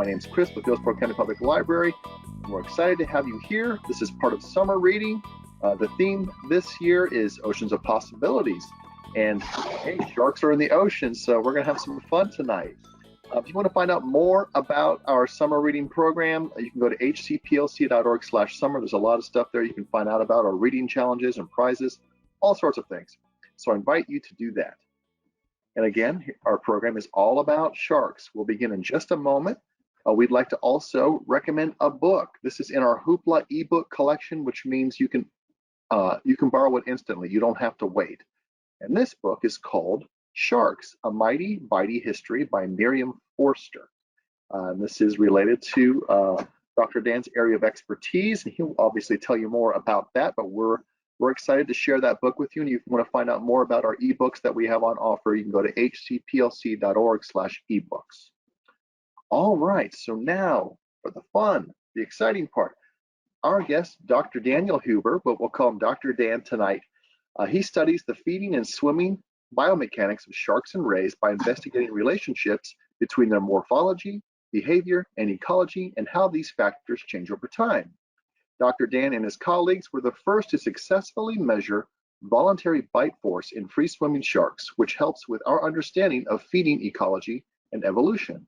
My name is Chris with Hillsborough County Public Library. And we're excited to have you here. This is part of summer reading. The theme this year is Oceans of Possibilities. And hey, sharks are in the ocean, so we're going to have some fun tonight. If you want to find out more about our summer reading program, you can go to hcplc.org/summer. There's a lot of stuff there you can find out about our reading challenges and prizes, all sorts of things. So I invite you to do that. And again, our program is all about sharks. We'll begin in just a moment. We'd like to also recommend a book. This is in our Hoopla ebook collection, which means you can borrow it instantly. You don't have to wait. And this book is called Sharks, A Mighty Bitey History by Miriam Forster. This is related to Dr. Dan's area of expertise, and he'll obviously tell you more about that, but we're excited to share that book with you. And if you want to find out more about our ebooks that we have on offer, you can go to hcplc.org/ebooks. All right, so now for the fun, the exciting part. Our guest, Dr. Daniel Huber, but we'll call him Dr. Dan tonight. He studies the feeding and swimming biomechanics of sharks and rays by investigating relationships between their morphology, behavior, and ecology, and how these factors change over time. Dr. Dan and his colleagues were the first to successfully measure voluntary bite force in free-swimming sharks, which helps with our understanding of feeding ecology and evolution.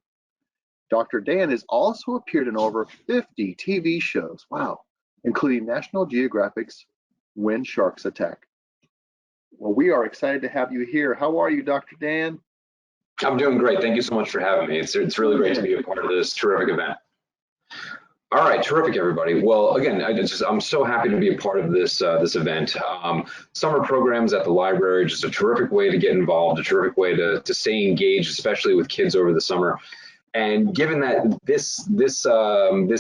Dr. Dan has also appeared in over 50 TV shows, wow, including National Geographic's When Sharks Attack. Well, we are excited to have you here. How are you, Dr. Dan? I'm doing great. Thank you so much for having me. It's really great to be a part of this terrific event. All right, terrific, everybody. Well, again, I'm so happy to be a part of this event. Summer programs at the library, just a terrific way to get involved, a terrific way to stay engaged, especially with kids over the summer. And given that this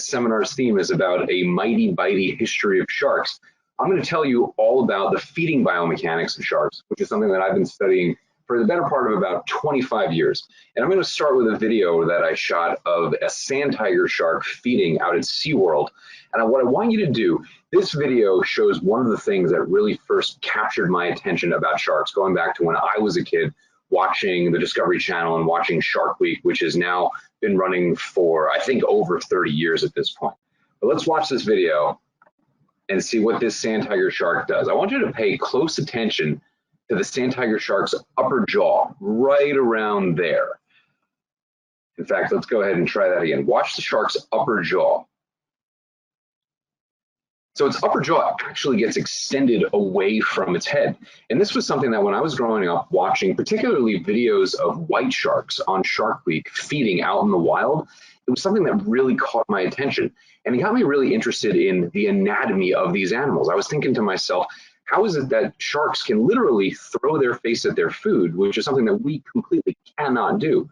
seminar's theme is about a mighty bitey history of sharks, I'm going to tell you all about the feeding biomechanics of sharks, which is something that I've been studying for the better part of about 25 years. And I'm going to start with a video that I shot of a sand tiger shark feeding out at SeaWorld. And what I want you to do, this video shows one of the things that really first captured my attention about sharks, going back to when I was a kid watching the Discovery Channel and watching Shark Week, which has now been running for, I think, over 30 years at this point. But let's watch this video and see what this sand tiger shark does. I want you to pay close attention to the sand tiger shark's upper jaw, right around there. In fact, let's go ahead and try that again. Watch the shark's upper jaw. So its upper jaw actually gets extended away from its head. And this was something that when I was growing up watching, particularly videos of white sharks on Shark Week feeding out in the wild, it was something that really caught my attention. And it got me really interested in the anatomy of these animals. I was thinking to myself, how is it that sharks can literally throw their face at their food, which is something that we completely cannot do?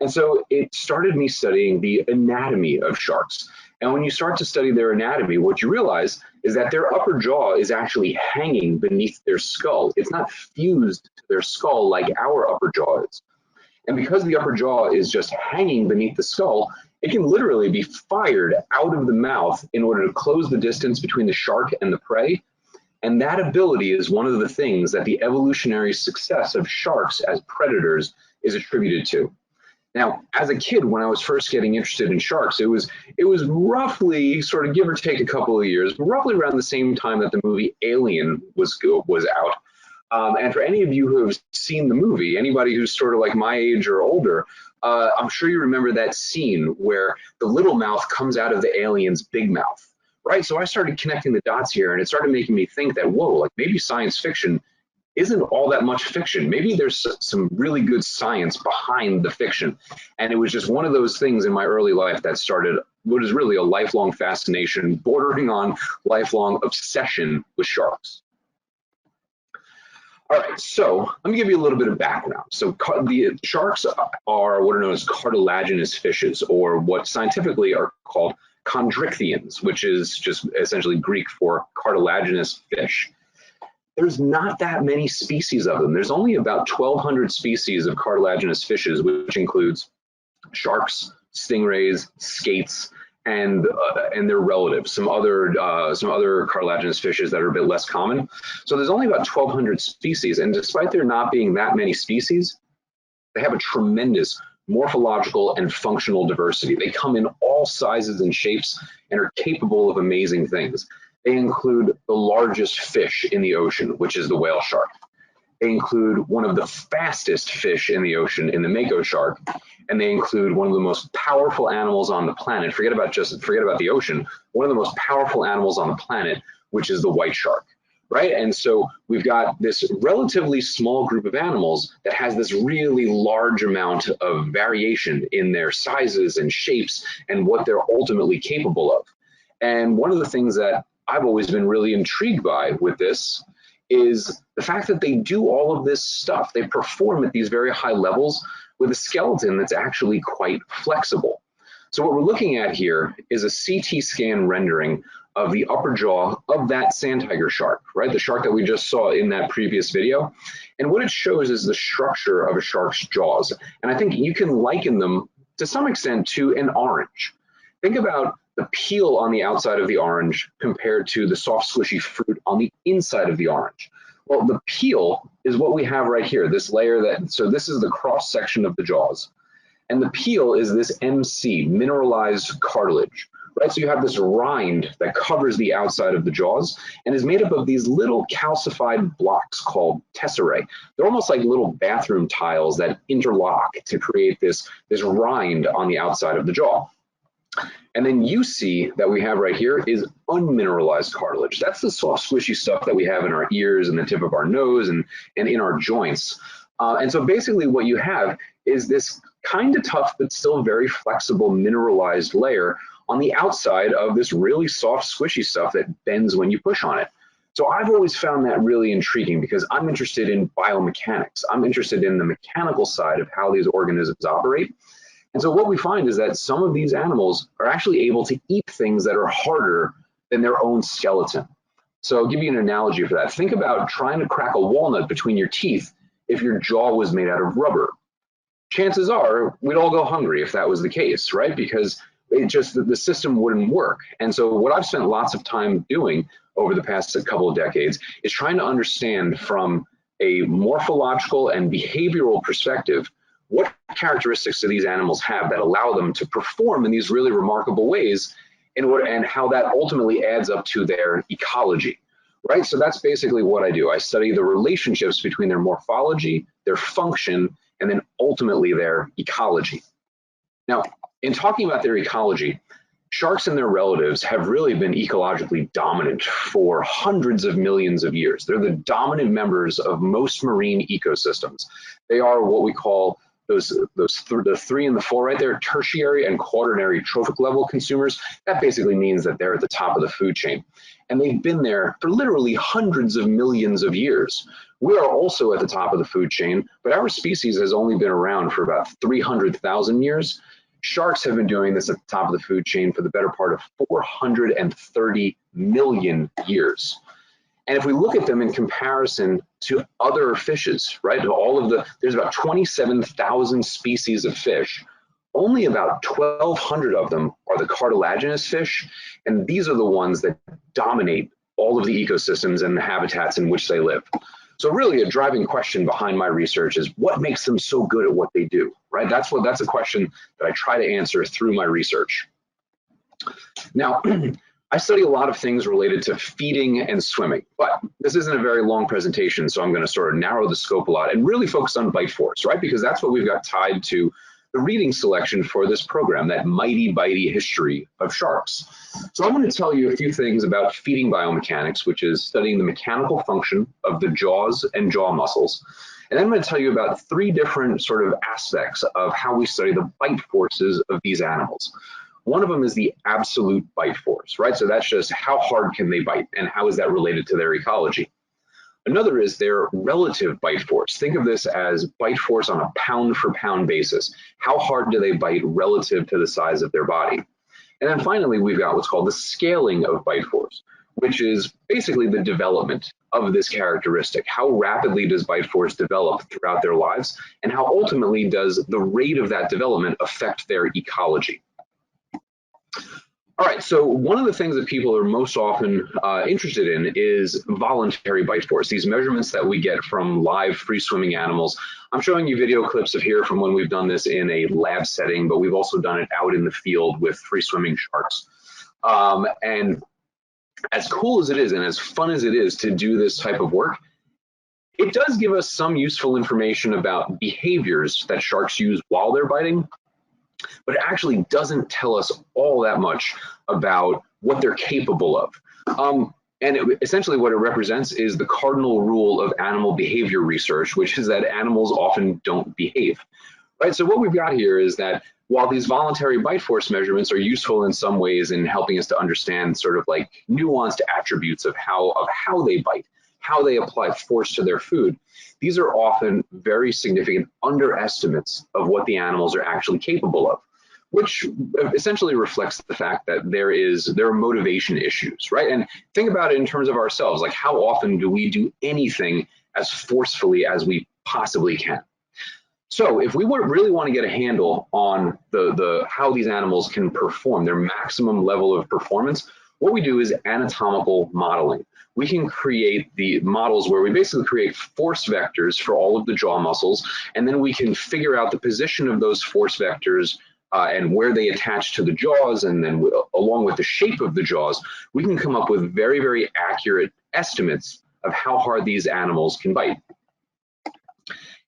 And so it started me studying the anatomy of sharks. And when you start to study their anatomy, what you realize is that their upper jaw is actually hanging beneath their skull. It's not fused to their skull like our upper jaw is. And because the upper jaw is just hanging beneath the skull, it can literally be fired out of the mouth in order to close the distance between the shark and the prey. And that ability is one of the things that the evolutionary success of sharks as predators is attributed to. Now, as a kid, when I was first getting interested in sharks, it was roughly, sort of give or take a couple of years, but roughly around the same time that the movie Alien was out. And for any of you who have seen the movie, anybody who's sort of like my age or older, I'm sure you remember that scene where the little mouth comes out of the alien's big mouth. Right, so I started connecting the dots here, and it started making me think that, whoa, like maybe science fiction isn't all that much fiction. Maybe there's some really good science behind the fiction. And it was just one of those things in my early life that started what is really a lifelong fascination, bordering on lifelong obsession with sharks. All right, so let me give you a little bit of background. So the sharks are what are known as cartilaginous fishes, or what scientifically are called chondrichthyans, which is just essentially Greek for cartilaginous fish. There's not that many species of them. There's only about 1,200 species of cartilaginous fishes, which includes sharks, stingrays, skates, and their relatives, some other cartilaginous fishes that are a bit less common. So there's only about 1,200 species, and despite there not being that many species, they have a tremendous morphological and functional diversity. They come in all sizes and shapes and are capable of amazing things. They include the largest fish in the ocean, which is the whale shark. They include one of the fastest fish in the ocean in the mako shark, and they include one of the most powerful animals on the planet. Forget about the ocean. One of the most powerful animals on the planet, which is the white shark, right? And so we've got this relatively small group of animals that has this really large amount of variation in their sizes and shapes and what they're ultimately capable of. And one of the things that I've always been really intrigued by with this is the fact that they do all of this stuff. They perform at these very high levels with a skeleton that's actually quite flexible. So what we're looking at here is a CT scan rendering of the upper jaw of that sand tiger shark, right? The shark that we just saw in that previous video. And what it shows is the structure of a shark's jaws. And I think you can liken them to some extent to an orange. Think about the peel on the outside of the orange compared to the soft, squishy fruit on the inside of the orange. Well, the peel is what we have right here, this layer so this is the cross section of the jaws. And the peel is this MC, mineralized cartilage, right? So you have this rind that covers the outside of the jaws and is made up of these little calcified blocks called tesserae. They're almost like little bathroom tiles that interlock to create this rind on the outside of the jaw. And then you see that we have right here is unmineralized cartilage. That's the soft, squishy stuff that we have in our ears and the tip of our nose and in our joints. And so basically what you have is this kind of tough, but still very flexible mineralized layer on the outside of this really soft, squishy stuff that bends when you push on it. So I've always found that really intriguing because I'm interested in biomechanics. I'm interested in the mechanical side of how these organisms operate. And so what we find is that some of these animals are actually able to eat things that are harder than their own skeleton. So I'll give you an analogy for that. Think about trying to crack a walnut between your teeth if your jaw was made out of rubber. Chances are we'd all go hungry if that was the case, right? Because the system wouldn't work. And so what I've spent lots of time doing over the past couple of decades is trying to understand from a morphological and behavioral perspective what characteristics do these animals have that allow them to perform in these really remarkable ways and how that ultimately adds up to their ecology, right? So that's basically what I do. I study the relationships between their morphology, their function, and then ultimately their ecology. Now, in talking about their ecology, sharks and their relatives have really been ecologically dominant for hundreds of millions of years. They're the dominant members of most marine ecosystems. They are what we call the 3 and the 4 right there, tertiary and quaternary trophic level consumers. That basically means that they're at the top of the food chain. And they've been there for literally hundreds of millions of years. We are also at the top of the food chain, but our species has only been around for about 300,000 years. Sharks have been doing this at the top of the food chain for the better part of 430 million years. And if we look at them in comparison to other fishes, right, there's about 27,000 species of fish. Only about 1,200 of them are the cartilaginous fish, and these are the ones that dominate all of the ecosystems and the habitats in which they live. So really a driving question behind my research is what makes them so good at what they do, right? That's a question that I try to answer through my research. Now, I study a lot of things related to feeding and swimming, but this isn't a very long presentation, so I'm going to sort of narrow the scope a lot and really focus on bite force, right? Because that's what we've got tied to the reading selection for this program, that mighty bitey history of sharks. So I'm going to tell you a few things about feeding biomechanics, which is studying the mechanical function of the jaws and jaw muscles. And then I'm going to tell you about 3 different sort of aspects of how we study the bite forces of these animals. One of them is the absolute bite force, right? So that's just how hard can they bite and how is that related to their ecology? Another is their relative bite force. Think of this as bite force on a pound for pound basis. How hard do they bite relative to the size of their body? And then finally, we've got what's called the scaling of bite force, which is basically the development of this characteristic. How rapidly does bite force develop throughout their lives? And how ultimately does the rate of that development affect their ecology? All right, so one of the things that people are most often interested in is voluntary bite force, these measurements that we get from live free swimming animals. I'm showing you video clips of here from when we've done this in a lab setting, but we've also done it out in the field with free swimming sharks. And as cool as it is and as fun as it is to do this type of work, it does give us some useful information about behaviors that sharks use while they're biting, but it actually doesn't tell us all that much about what they're capable of. Essentially what it represents is the cardinal rule of animal behavior research, which is that animals often don't behave, right? So what we've got here is that while these voluntary bite force measurements are useful in some ways in helping us to understand sort of like nuanced attributes of how they bite, how they apply force to their food, these are often very significant underestimates of what the animals are actually capable of, which essentially reflects the fact that there are motivation issues, right? And think about it in terms of ourselves, like how often do we do anything as forcefully as we possibly can? So if we really want to get a handle on how these animals can perform, their maximum level of performance, what we do is anatomical modeling. We can create the models where we basically create force vectors for all of the jaw muscles, and then we can figure out the position of those force vectors and where they attach to the jaws, and then along with the shape of the jaws, we can come up with very, very accurate estimates of how hard these animals can bite.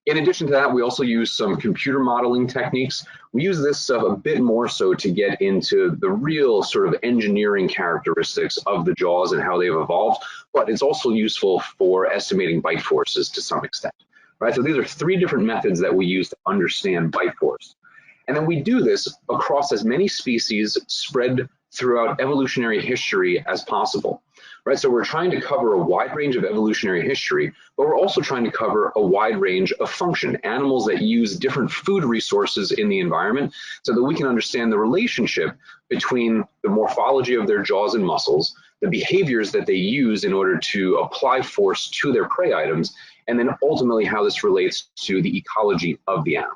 In addition to that, we also use some computer modeling techniques. We use this stuff a bit more so to get into the real sort of engineering characteristics of the jaws and how they've evolved, but it's also useful for estimating bite forces to some extent, right? So these are three different methods that we use to understand bite force. And then we do this across as many species spread throughout evolutionary history as possible, right? So we're trying to cover a wide range of evolutionary history, but we're also trying to cover a wide range of function, animals that use different food resources in the environment so that we can understand the relationship between the morphology of their jaws and muscles, the behaviors that they use in order to apply force to their prey items, and then ultimately how this relates to the ecology of the animal.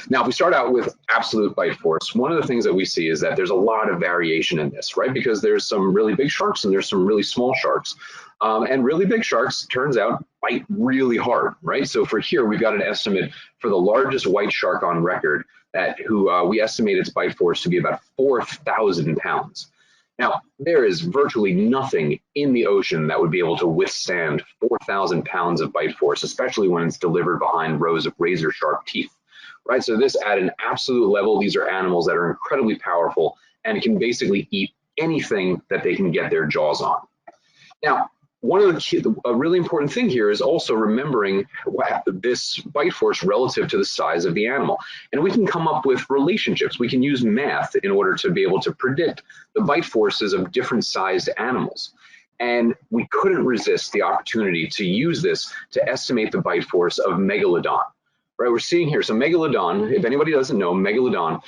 Now, if we start out with absolute bite force, one of the things that we see is that there's a lot of variation in this, right? Because there's some really big sharks and there's some really small sharks. And really big sharks, turns out, bite really hard, right? So for here, we've got an estimate for the largest white shark on record we estimate its bite force to be about 4,000 pounds. Now, there is virtually nothing in the ocean that would be able to withstand 4,000 pounds of bite force, especially when it's delivered behind rows of razor sharp teeth. Right, so this at an absolute level, these are animals that are incredibly powerful and can basically eat anything that they can get their jaws on. Now, a really important thing here is also remembering this bite force relative to the size of the animal. And we can come up with relationships. We can use math in order to be able to predict the bite forces of different sized animals. And we couldn't resist the opportunity to use this to estimate the bite force of megalodon. Right, we're seeing here, so megalodon, if anybody doesn't know, megalodon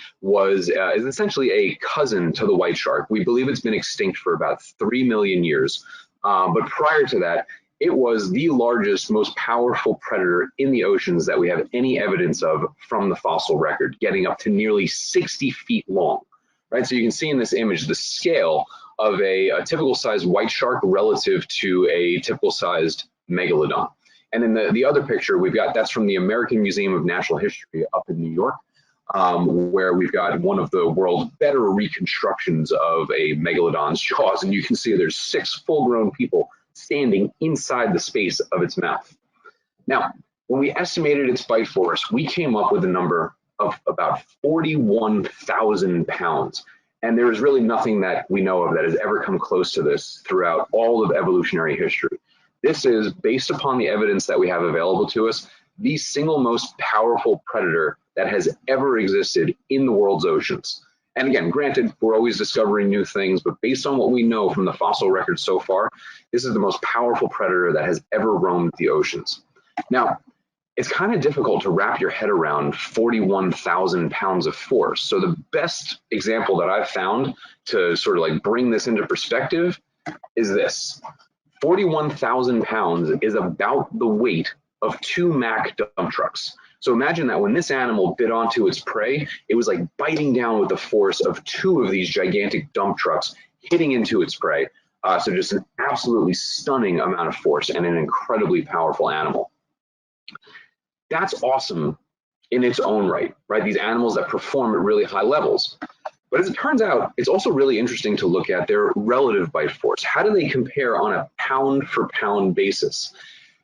is essentially a cousin to the white shark. We believe it's been extinct for about 3 million years. But prior to that, it was the largest, most powerful predator in the oceans that we have any evidence of from the fossil record, getting up to nearly 60 feet long. Right, so you can see in this image the scale of a typical sized white shark relative to a typical sized megalodon. And then the other picture we've got, that's from the American Museum of Natural History up in New York, where we've got one of the world's better reconstructions of a megalodon's jaws. And you can see there's 6 full-grown people standing inside the space of its mouth. Now, when we estimated its bite force, we came up with a number of about 41,000 pounds. And there is really nothing that we know of that has ever come close to this throughout all of evolutionary history. This is, based upon the evidence that we have available to us, the single most powerful predator that has ever existed in the world's oceans. And again, granted, we're always discovering new things, but based on what we know from the fossil record so far, this is the most powerful predator that has ever roamed the oceans. Now, it's kind of difficult to wrap your head around 41,000 pounds of force. So the best example that I've found to sort of like bring this into perspective is this. 41,000 pounds is about the weight of 2 Mack dump trucks, So imagine that when this animal bit onto its prey, it was like biting down with the force of 2 of these gigantic dump trucks hitting into its prey. So just an absolutely stunning amount of force and an incredibly powerful animal. That's awesome in its own right? These animals that perform at really high levels. But as it turns out, it's also really interesting to look at their relative bite force. How do they compare on a pound for pound basis?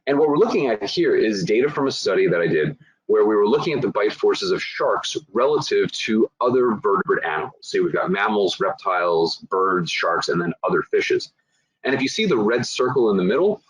And what we're looking at here is data from a study that I did where we were looking at the bite forces of sharks relative to other vertebrate animals. See, we've got mammals, reptiles, birds, sharks, and then other fishes. And if you see the red circle in the middle,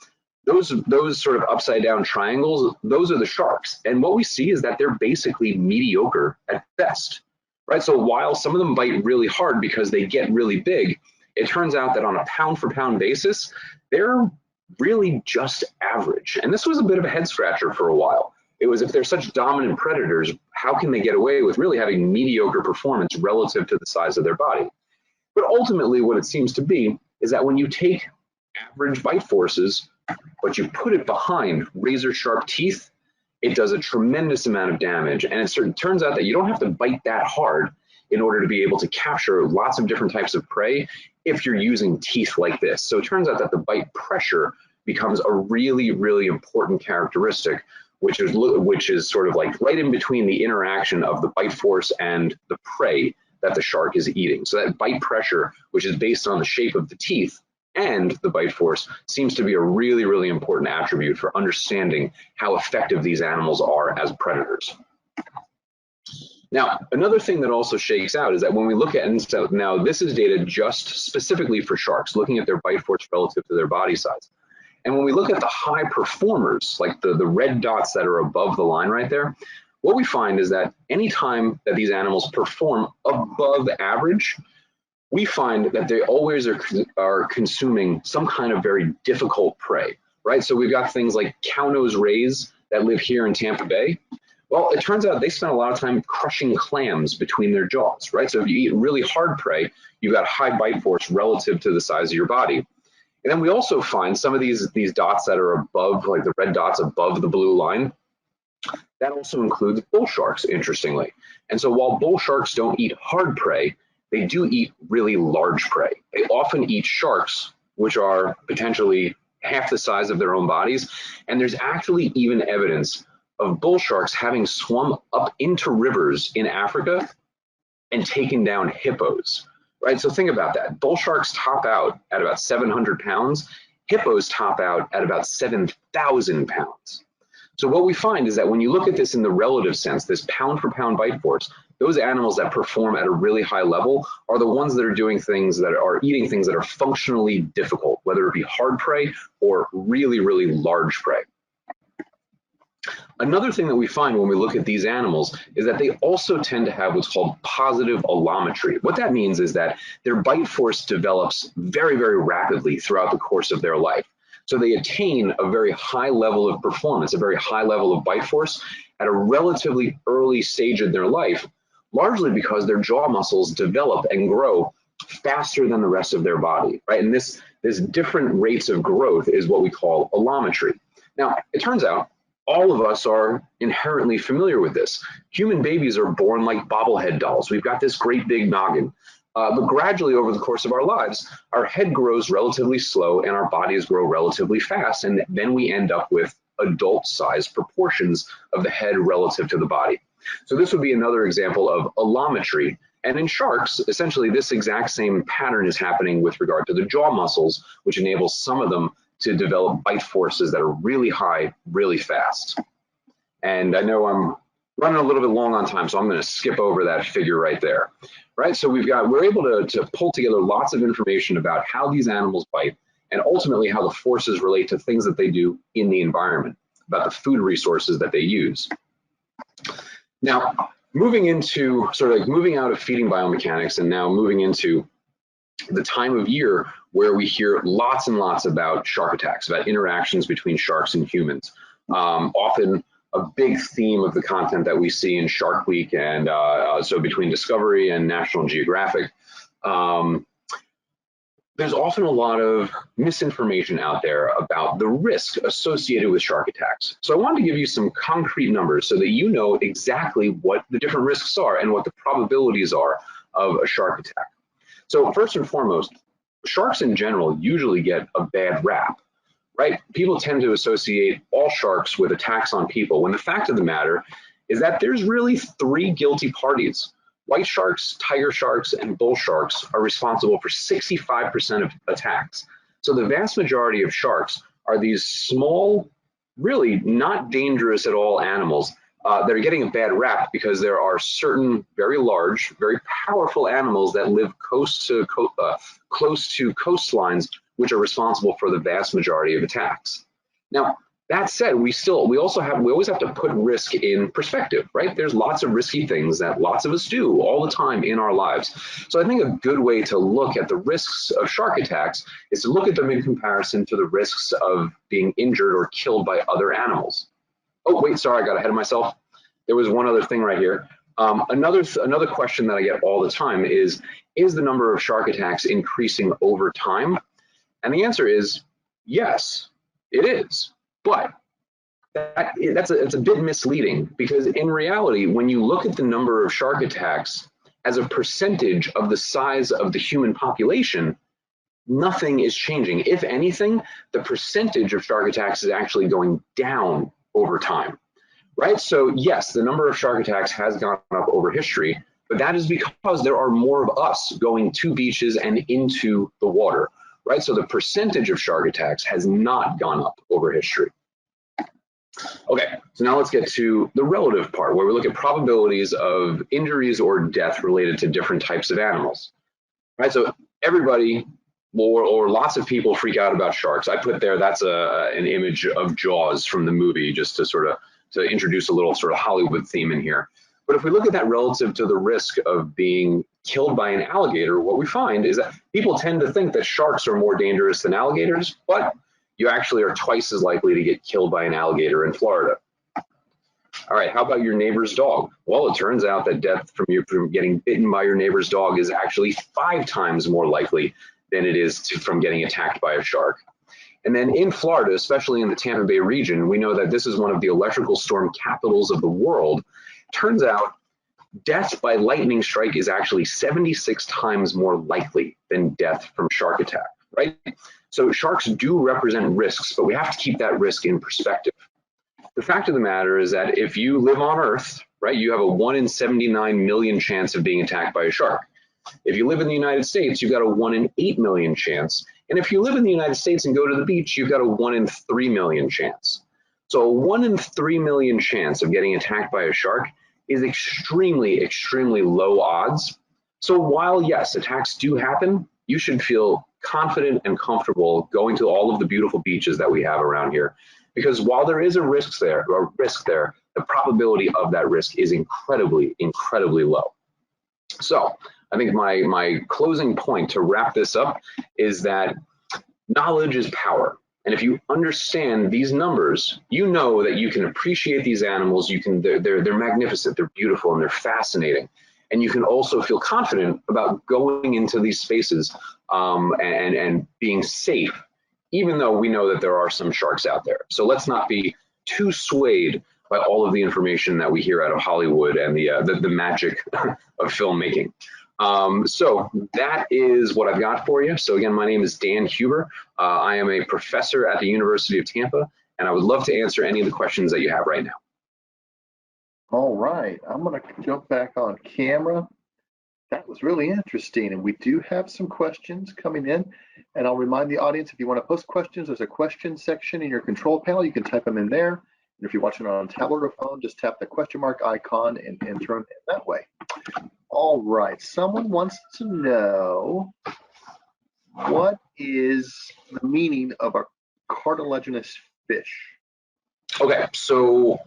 those sort of upside down triangles, those are the sharks. And what we see is that they're basically mediocre at best, right? So while some of them bite really hard because they get really big, it turns out that on a pound for pound basis, they're really just average. And this was a bit of a head scratcher for a while. It was, if they're such dominant predators, how can they get away with really having mediocre performance relative to the size of their body? But ultimately what it seems to be is that when you take average bite forces, but you put it behind razor sharp teeth, it does a tremendous amount of damage. And it turns out that you don't have to bite that hard in order to be able to capture lots of different types of prey if you're using teeth like this. So it turns out that the bite pressure becomes a really, really important characteristic, which is sort of like right in between the interaction of the bite force and the prey that the shark is eating. So that bite pressure, which is based on the shape of the teeth and the bite force, seems to be a really, really important attribute for understanding how effective these animals are as predators. Now, another thing that also shakes out is that when we look at, and so now this is data just specifically for sharks, looking at their bite force relative to their body size. And when we look at the high performers, like the red dots that are above the line right there, what we find is that anytime that these animals perform above average, we find that they always are consuming some kind of very difficult prey, right? So we've got things like cow-nose rays that live here in Tampa Bay. Well, it turns out they spend a lot of time crushing clams between their jaws, right? So if you eat really hard prey, you've got high bite force relative to the size of your body. And then we also find some of these dots that are above, like the red dots above the blue line, that also includes bull sharks, interestingly. And so while bull sharks don't eat hard prey, they do eat really large prey. They often eat sharks, which are potentially half the size of their own bodies. And there's actually even evidence of bull sharks having swum up into rivers in Africa and taken down hippos, right? So think about that. Bull sharks top out at about 700 pounds. Hippos top out at about 7,000 pounds. So what we find is that when you look at this in the relative sense, this pound for pound bite force, those animals that perform at a really high level are the ones that are doing things that are eating things that are functionally difficult, whether it be hard prey or really, really large prey. Another thing that we find when we look at these animals is that they also tend to have what's called positive allometry. What that means is that their bite force develops very, very rapidly throughout the course of their life. So they attain a very high level of performance, a very high level of bite force at a relatively early stage in their life, largely because their jaw muscles develop and grow faster than the rest of their body, right? And this different rates of growth is what we call allometry. Now, it turns out all of us are inherently familiar with this. Human babies are born like bobblehead dolls. We've got this great big noggin. But gradually over the course of our lives, our head grows relatively slow and our bodies grow relatively fast. And then we end up with adult-sized proportions of the head relative to the body. So this would be another example of allometry. And in sharks, essentially this exact same pattern is happening with regard to the jaw muscles, which enables some of them to develop bite forces that are really high, really fast. And I know I'm running a little bit long on time, so I'm going to skip over that figure right there. Right, so we're able to pull together lots of information about how these animals bite and ultimately how the forces relate to things that they do in the environment, about the food resources that they use. Now, moving into sort of like moving out of feeding biomechanics and now moving into the time of year where we hear lots and lots about shark attacks, about interactions between sharks and humans. Often a big theme of the content that we see in Shark Week and so between Discovery and National Geographic. there's often a lot of misinformation out there about the risk associated with shark attacks. So I wanted to give you some concrete numbers so that you know exactly what the different risks are and what the probabilities are of a shark attack. So first and foremost, sharks in general usually get a bad rap, right? People tend to associate all sharks with attacks on people, when the fact of the matter is that there's really three guilty parties. White sharks, tiger sharks, and bull sharks are responsible for 65% of attacks. So the vast majority of sharks are these small, really not dangerous at all animals that are getting a bad rap because there are certain very large, very powerful animals that live close to coastlines, which are responsible for the vast majority of attacks. Now, that said, we always have to put risk in perspective, right? There's lots of risky things that lots of us do all the time in our lives. So I think a good way to look at the risks of shark attacks is to look at them in comparison to the risks of being injured or killed by other animals. Oh, wait, sorry, I got ahead of myself. There was one other thing right here. Another question that I get all the time is the number of shark attacks increasing over time? And the answer is yes, it is. But it's a bit misleading, because in reality, when you look at the number of shark attacks as a percentage of the size of the human population, nothing is changing. If anything, the percentage of shark attacks is actually going down over time, right? So yes, the number of shark attacks has gone up over history, but that is because there are more of us going to beaches and into the water, right? So the percentage of shark attacks has not gone up over history. Okay, so now let's get to the relative part, where we look at probabilities of injuries or death related to different types of animals, right? So everybody, or lots of people, freak out about sharks. I put there, that's an image of Jaws from the movie, just to introduce a little sort of Hollywood theme in here. But if we look at that relative to the risk of being killed by an alligator, what we find is that people tend to think that sharks are more dangerous than alligators, but you actually are twice as likely to get killed by an alligator in Florida. All right, how about your neighbor's dog? Well, it turns out that death from getting bitten by your neighbor's dog is actually 5 times more likely than it is from getting attacked by a shark. And then in Florida, especially in the Tampa Bay region, we know that this is one of the electrical storm capitals of the world. Turns out death by lightning strike is actually 76 times more likely than death from shark attack, right? So sharks do represent risks, but we have to keep that risk in perspective. The fact of the matter is that if you live on Earth, right, you have a 1 in 79 million chance of being attacked by a shark. If you live in the United States, you've got a 1 in 8 million chance. And if you live in the United States and go to the beach, you've got a 1 in 3 million chance. So a 1 in 3 million chance of getting attacked by a shark is extremely, extremely low odds. So while, yes, attacks do happen, you should feel confident and comfortable going to all of the beautiful beaches that we have around here. Because while there is a risk there, the probability of that risk is incredibly, incredibly low. So I think my closing point to wrap this up is that knowledge is power. And if you understand these numbers, you know that you can appreciate these animals. They're magnificent, they're beautiful, and they're fascinating. And you can also feel confident about going into these spaces and being safe, even though we know that there are some sharks out there. So let's not be too swayed by all of the information that we hear out of Hollywood and the magic of filmmaking. So that is what I've got for you. So again, my name is Dan Huber. I am a professor at the University of Tampa, and I would love to answer any of the questions that you have right now. All right, I'm going to jump back on camera. That was really interesting, and we do have some questions coming in. And I'll remind the audience, if you want to post questions, there's a question section in your control panel. You can type them in there. And if you're watching on a tablet or phone, just tap the question mark icon and enter them in that way. All right, someone wants to know, what is the meaning of a cartilaginous fish? Okay, so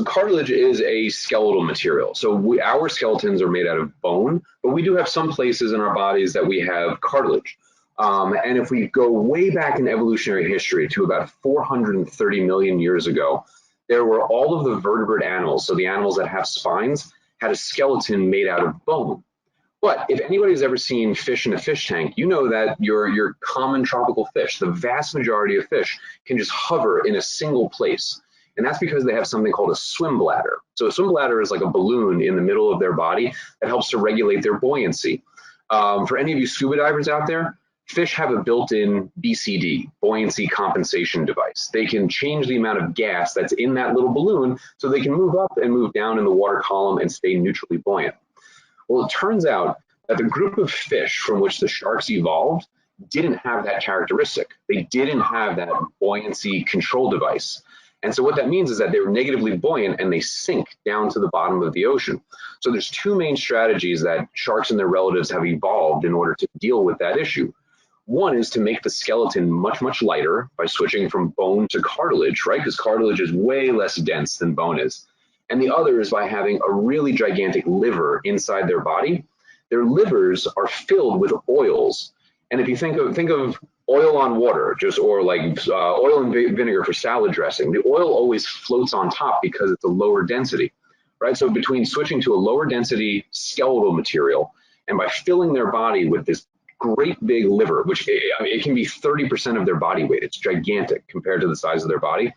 cartilage is a skeletal material. So our skeletons are made out of bone, but we do have some places in our bodies that we have cartilage. And if we go way back in evolutionary history to about 430 million years ago, there were all of the vertebrate animals, so the animals that have spines, had a skeleton made out of bone. But if anybody's ever seen fish in a fish tank, you know that your common tropical fish, the vast majority of fish, can just hover in a single place. And that's because they have something called a swim bladder. So a swim bladder is like a balloon in the middle of their body that helps to regulate their buoyancy. For any of you scuba divers out there, fish have a built-in BCD, buoyancy compensation device. They can change the amount of gas that's in that little balloon so they can move up and move down in the water column and stay neutrally buoyant. Well, it turns out that the group of fish from which the sharks evolved didn't have that characteristic. They didn't have that buoyancy control device. And so what that means is that they were negatively buoyant and they sink down to the bottom of the ocean. So there's two main strategies that sharks and their relatives have evolved in order to deal with that issue. One is to make the skeleton much, much lighter by switching from bone to cartilage, right? Because cartilage is way less dense than bone is. And the other is by having a really gigantic liver inside their body. Their livers are filled with oils. And if you think of oil on water, or like oil and vinegar for salad dressing, the oil always floats on top because it's a lower density, right? So between switching to a lower density skeletal material and by filling their body with this great big liver, which it can be 30% of their body weight. It's gigantic compared to the size of their body.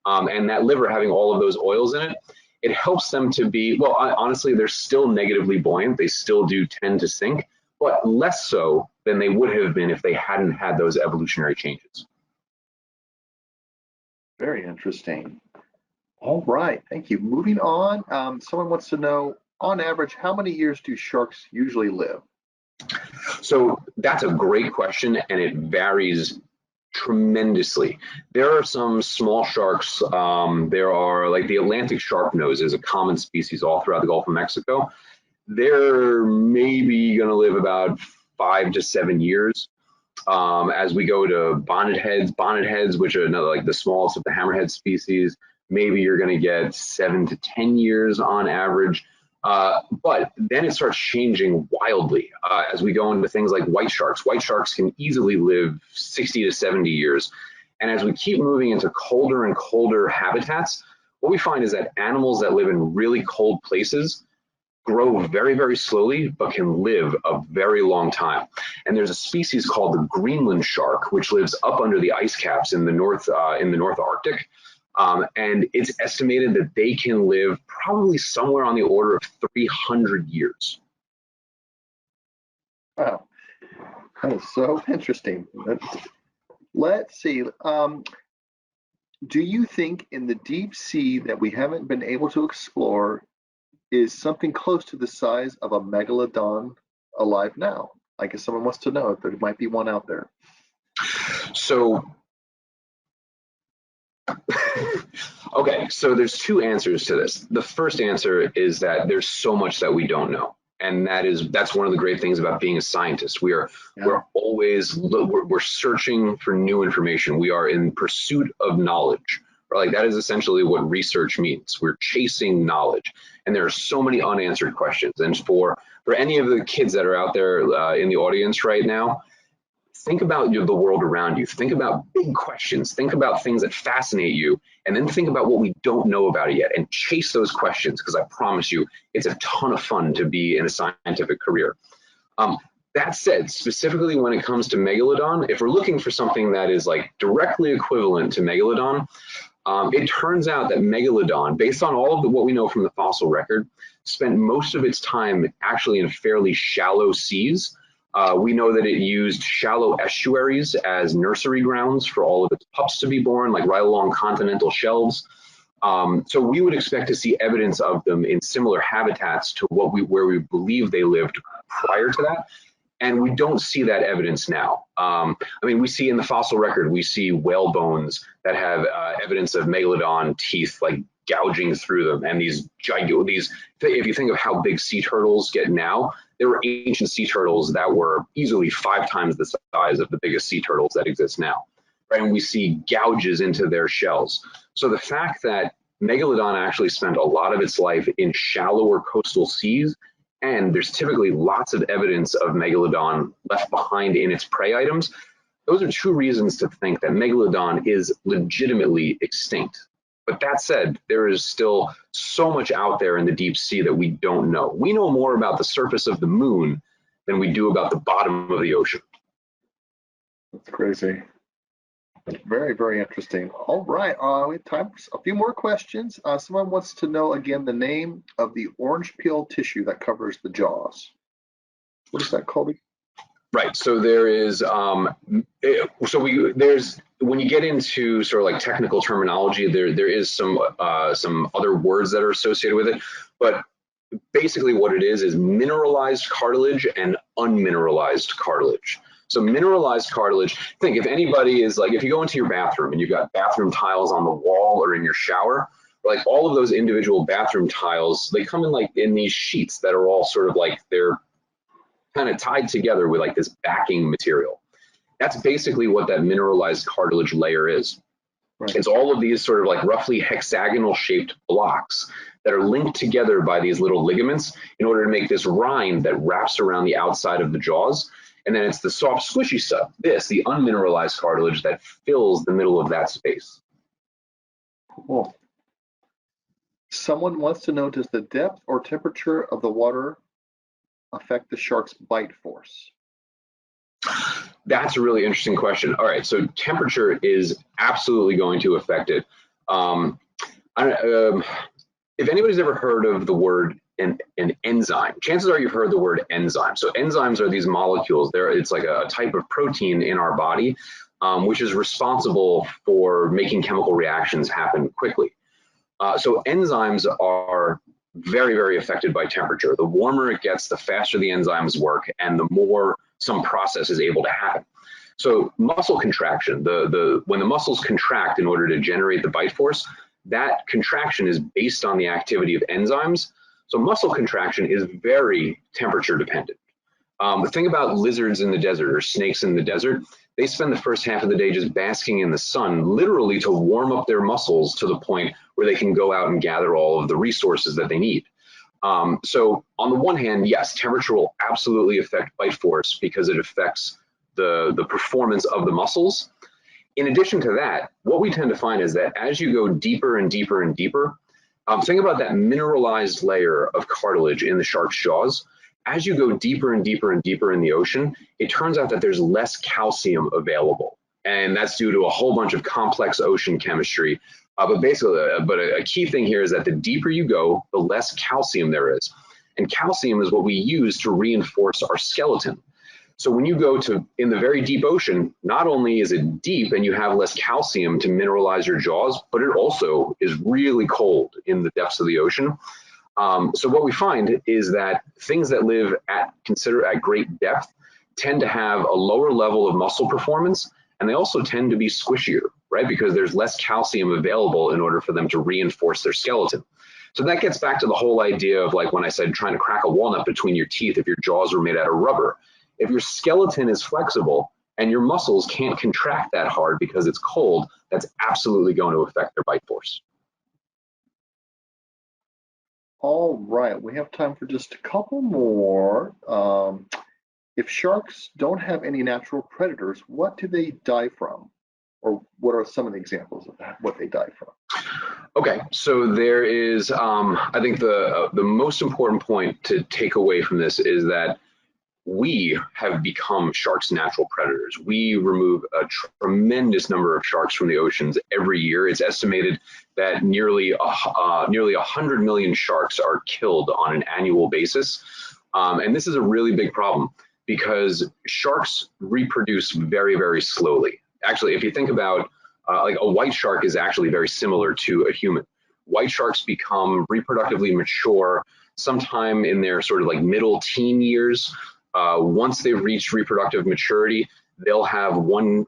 And that liver having all of those oils in it, it helps them to be, well, honestly, they're still negatively buoyant. They still do tend to sink, but less so than they would have been if they hadn't had those evolutionary changes. Very interesting. All right, thank you. Moving on, someone wants to know, on average, how many years do sharks usually live? So that's a great question, and it varies tremendously. There are some small sharks. There are like the Atlantic sharpnose is a common species all throughout the Gulf of Mexico. They're maybe going to live about 5 to 7 years. As we go to bonnet heads, which are another, like the smallest of the hammerhead species, maybe you're going to get 7 to 10 years on average. But then it starts changing wildly as we go into things like white sharks. White sharks can easily live 60 to 70 years. And as we keep moving into colder and colder habitats, what we find is that animals that live in really cold places grow very, very slowly, but can live a very long time. And there's a species called the Greenland shark, which lives up under the ice caps in the North Arctic. And it's estimated that they can live probably somewhere on the order of 300 years. Wow, that is so interesting. Let's see. Do you think in the deep sea that we haven't been able to explore is something close to the size of a megalodon alive now? I guess someone wants to know if there might be one out there. So, okay, so there's two answers to this. The first answer is that there's so much that we don't know. And that's one of the great things about being a scientist. We're always we're searching for new information. We are in pursuit of knowledge. Like that is essentially what research means. We're chasing knowledge, and there are so many unanswered questions. And for any of the kids that are out there in the audience right now, think about the world around you. Think about big questions. Think about things that fascinate you, and then think about what we don't know about it yet, and chase those questions. Because I promise you, it's a ton of fun to be in a scientific career. That said, specifically when it comes to megalodon, if we're looking for something that is like directly equivalent to megalodon. It turns out that megalodon, based on all of what we know from the fossil record, spent most of its time actually in fairly shallow seas. We know that it used shallow estuaries as nursery grounds for all of its pups to be born, like right along continental shelves. So we would expect to see evidence of them in similar habitats to where we believe they lived prior to that. And we don't see that evidence now. I mean, we see in the fossil record, we see whale bones that have evidence of megalodon teeth like gouging through them. And these, if you think of how big sea turtles get now, there were ancient sea turtles that were easily 5 times the size of the biggest sea turtles that exist now. Right? And we see gouges into their shells. So the fact that megalodon actually spent a lot of its life in shallower coastal seas, and there's typically lots of evidence of megalodon left behind in its prey items. Those are 2 reasons to think that megalodon is legitimately extinct. But that said, there is still so much out there in the deep sea that we don't know. We know more about the surface of the moon than we do about the bottom of the ocean. That's crazy. Very, very interesting. All right, we have time for a few more questions. Someone wants to know again the name of the orange peel tissue that covers the jaws. What is that called? Right. So there is, there's when you get into sort of like technical terminology, there is some other words that are associated with it, but basically what it is mineralized cartilage and unmineralized cartilage. So mineralized cartilage, think if anybody is like, if you go into your bathroom and you've got bathroom tiles on the wall or in your shower, like all of those individual bathroom tiles, they come in like in these sheets that are all sort of like they're kind of tied together with like this backing material. That's basically what that mineralized cartilage layer is. Right. It's all of these sort of like roughly hexagonal shaped blocks that are linked together by these little ligaments in order to make this rind that wraps around the outside of the jaws. And then it's the soft, squishy stuff, the unmineralized cartilage that fills the middle of that space. Cool. Someone wants to know, does the depth or temperature of the water affect the shark's bite force? That's a really interesting question. All right, so temperature is absolutely going to affect it. If anybody's ever heard of the word an enzyme, chances are you've heard the word enzyme. So enzymes are these molecules. It's like a type of protein in our body, which is responsible for making chemical reactions happen quickly. So enzymes are very, very affected by temperature. The warmer it gets, the faster the enzymes work, and the more some process is able to happen. So muscle contraction, when the muscles contract in order to generate the bite force, that contraction is based on the activity of enzymes. So muscle contraction is very temperature dependent. The thing about lizards in the desert or snakes in the desert, they spend the first half of the day just basking in the sun, literally to warm up their muscles to the point where they can go out and gather all of the resources that they need. So on the one hand, yes, temperature will absolutely affect bite force because it affects the performance of the muscles. In addition to that, what we tend to find is that as you go deeper and deeper and deeper, think about that mineralized layer of cartilage in the shark's jaws. As you go deeper and deeper and deeper in the ocean, it turns out that there's less calcium available. And that's due to a whole bunch of complex ocean chemistry. But basically, a key thing here is that the deeper you go, the less calcium there is. And calcium is what we use to reinforce our skeleton. So when you go in the very deep ocean, not only is it deep and you have less calcium to mineralize your jaws, but it also is really cold in the depths of the ocean. So what we find is that things that live at great depth tend to have a lower level of muscle performance, and they also tend to be squishier, right? Because there's less calcium available in order for them to reinforce their skeleton. So that gets back to the whole idea of like when I said trying to crack a walnut between your teeth if your jaws were made out of rubber. If your skeleton is flexible and your muscles can't contract that hard because it's cold, that's absolutely going to affect their bite force. All right, we have time for just a couple more. If sharks don't have any natural predators, what do they die from? Or what are some of the examples of what they die from? Okay, so there is, I think the most important point to take away from this is that we have become sharks' natural predators. We remove a tremendous number of sharks from the oceans every year. It's estimated that nearly 100 million sharks are killed on an annual basis. And this is a really big problem because sharks reproduce very, very slowly. Actually, if you think about like a white shark is actually very similar to a human. White sharks become reproductively mature sometime in their sort of like middle teen years. Once they've reached reproductive maturity, they'll have one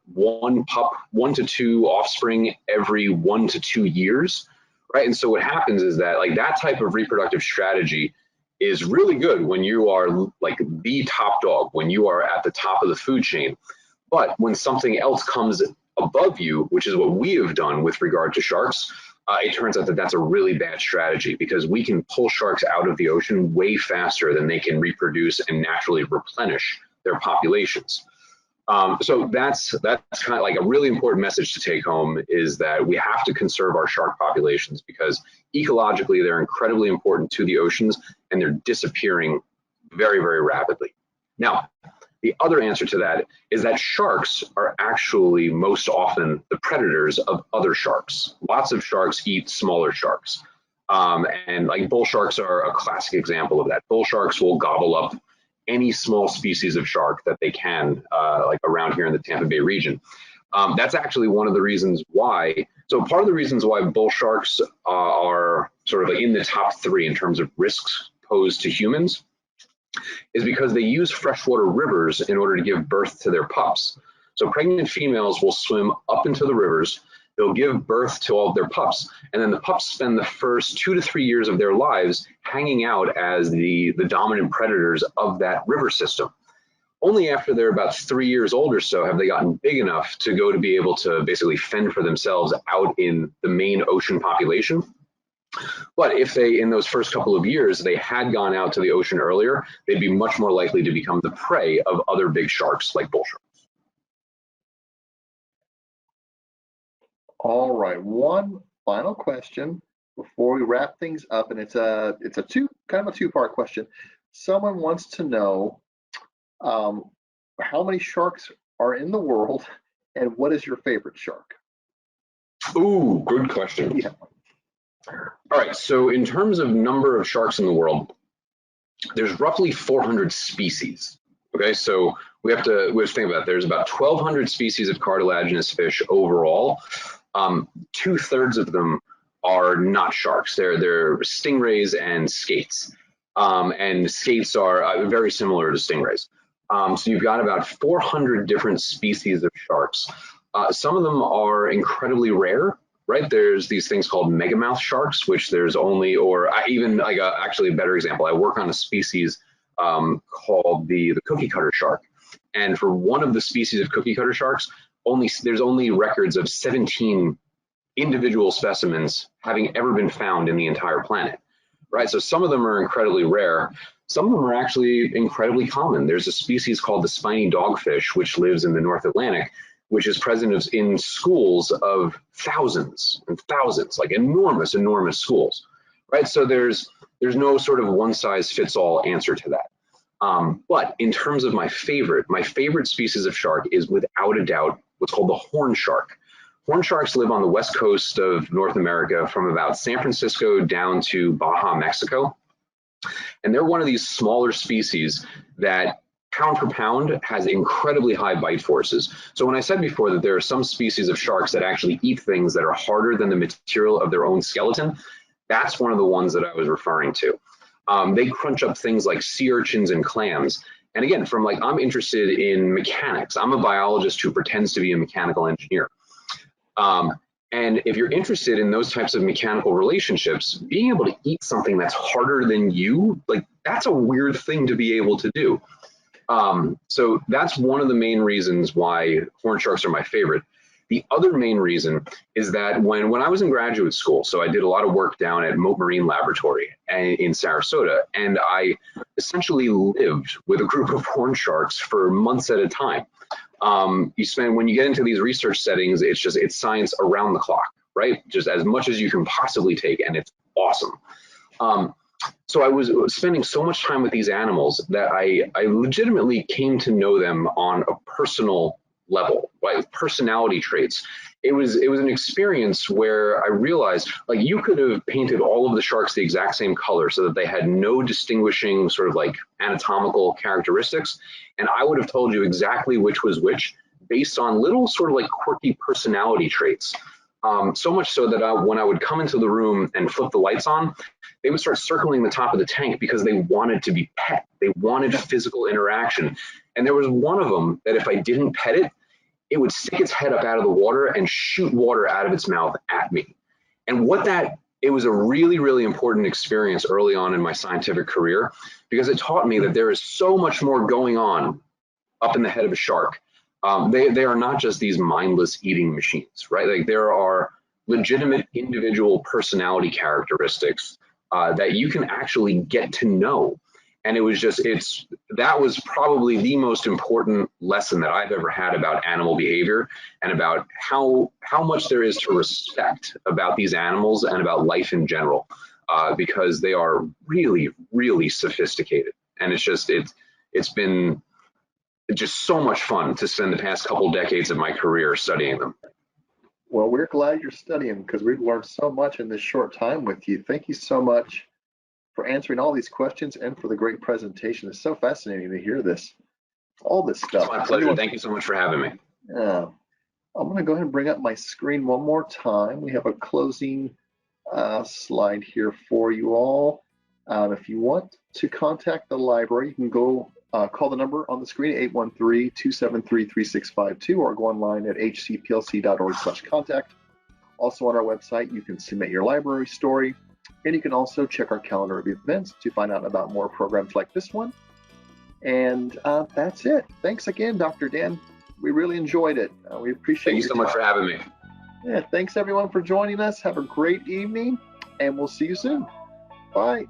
pup, 1 to 2 offspring every 1 to 2 years, right? And so what happens is that like that type of reproductive strategy is really good when you are like the top dog, when you are at the top of the food chain. But when something else comes above you, which is what we have done with regard to sharks, it turns out that that's a really bad strategy because we can pull sharks out of the ocean way faster than they can reproduce and naturally replenish their populations. So that's kind of like a really important message to take home, is that we have to conserve our shark populations because ecologically they're incredibly important to the oceans and they're disappearing very, very rapidly. Now, the other answer to that is that sharks are actually most often the predators of other sharks. Lots of sharks eat smaller sharks. And like bull sharks are a classic example of that. Bull sharks will gobble up any small species of shark that they can, like around here in the Tampa Bay region. That's actually one of the reasons why. So part of the reasons why bull sharks are sort of like in the top 3 in terms of risks posed to humans is because they use freshwater rivers in order to give birth to their pups. So pregnant females will swim up into the rivers, they'll give birth to all of their pups, and then the pups spend the first 2 to 3 years of their lives hanging out as the dominant predators of that river system. Only after they're about 3 years old or so have they gotten big enough to go to be able to basically fend for themselves out in the main ocean population. But if they, in those first couple of years, they had gone out to the ocean earlier, they'd be much more likely to become the prey of other big sharks like bull sharks. All right, one final question before we wrap things up, and it's a kind of a two-part question. Someone wants to know how many sharks are in the world, and what is your favorite shark? Ooh, good question. Yeah. All right, so in terms of number of sharks in the world, there's roughly 400 species. Okay, so we have to think about it. There's about 1,200 species of cartilaginous fish overall. 2/3 of them are not sharks. They're stingrays and skates. And skates are very similar to stingrays. So you've got about 400 different species of sharks. Some of them are incredibly rare, right? There's these things called megamouth sharks, which there's only, or even like actually a better example, I work on a species called the cookie cutter shark. And for one of the species of cookie cutter sharks, there's only records of 17 individual specimens having ever been found in the entire planet, right? So some of them are incredibly rare. Some of them are actually incredibly common. There's a species called the spiny dogfish, which lives in the North Atlantic, which is present in schools of thousands and thousands, like enormous, enormous schools, right? So there's no sort of one size fits all answer to that. But in terms of my favorite species of shark is without a doubt what's called the horn shark. Horn sharks live on the west coast of North America from about San Francisco down to Baja, Mexico. And they're one of these smaller species that pound for pound has incredibly high bite forces. So when I said before that there are some species of sharks that actually eat things that are harder than the material of their own skeleton, that's one of the ones that I was referring to. They crunch up things like sea urchins and clams. And again, I'm interested in mechanics. I'm a biologist who pretends to be a mechanical engineer. And if you're interested in those types of mechanical relationships, being able to eat something that's harder than you, like that's a weird thing to be able to do. So that's one of the main reasons why horn sharks are my favorite. The other main reason is that when I was in graduate school, so I did a lot of work down at Mote Marine Laboratory in Sarasota, and I essentially lived with a group of horn sharks for months at a time. When you get into these research settings, it's science around the clock, right? Just as much as you can possibly take, and it's awesome. So I was spending so much time with these animals that I legitimately came to know them on a personal level, right? Personality traits. It was an experience where I realized, like, you could have painted all of the sharks the exact same color so that they had no distinguishing sort of like anatomical characteristics, and I would have told you exactly which was which based on little sort of like quirky personality traits. So much so that when I would come into the room and flip the lights on, they would start circling the top of the tank because they wanted to be pet. They wanted physical interaction. And there was one of them that if I didn't pet it, it would stick its head up out of the water and shoot water out of its mouth at me. And it was a really, really important experience early on in my scientific career, because it taught me that there is so much more going on up in the head of a shark. They are not just these mindless eating machines, right? Like there are legitimate individual personality characteristics that you can actually get to know. And it was just, that was probably the most important lesson that I've ever had about animal behavior and about how much there is to respect about these animals and about life in general, because they are really, really sophisticated. And it's been just so much fun to spend the past couple decades of my career studying them. Well, we're glad you're studying because we've learned so much in this short time with you. Thank you so much for answering all these questions and for the great presentation. It's so fascinating to hear all this stuff. It's my pleasure. Thank you so much for having me. Yeah. I'm going to go ahead and bring up my screen one more time. We have a closing slide here for you all. If you want to contact the library, you can go call the number on the screen, 813-273-3652, or go online at hcplc.org/contact. Also on our website, you can submit your library story, and you can also check our calendar of events to find out about more programs like this one. And that's it. Thanks again, Dr. Dan. We really enjoyed it. We appreciate Thank you so much for having me. Yeah, thanks everyone for joining us. Have a great evening, and we'll see you soon. Bye.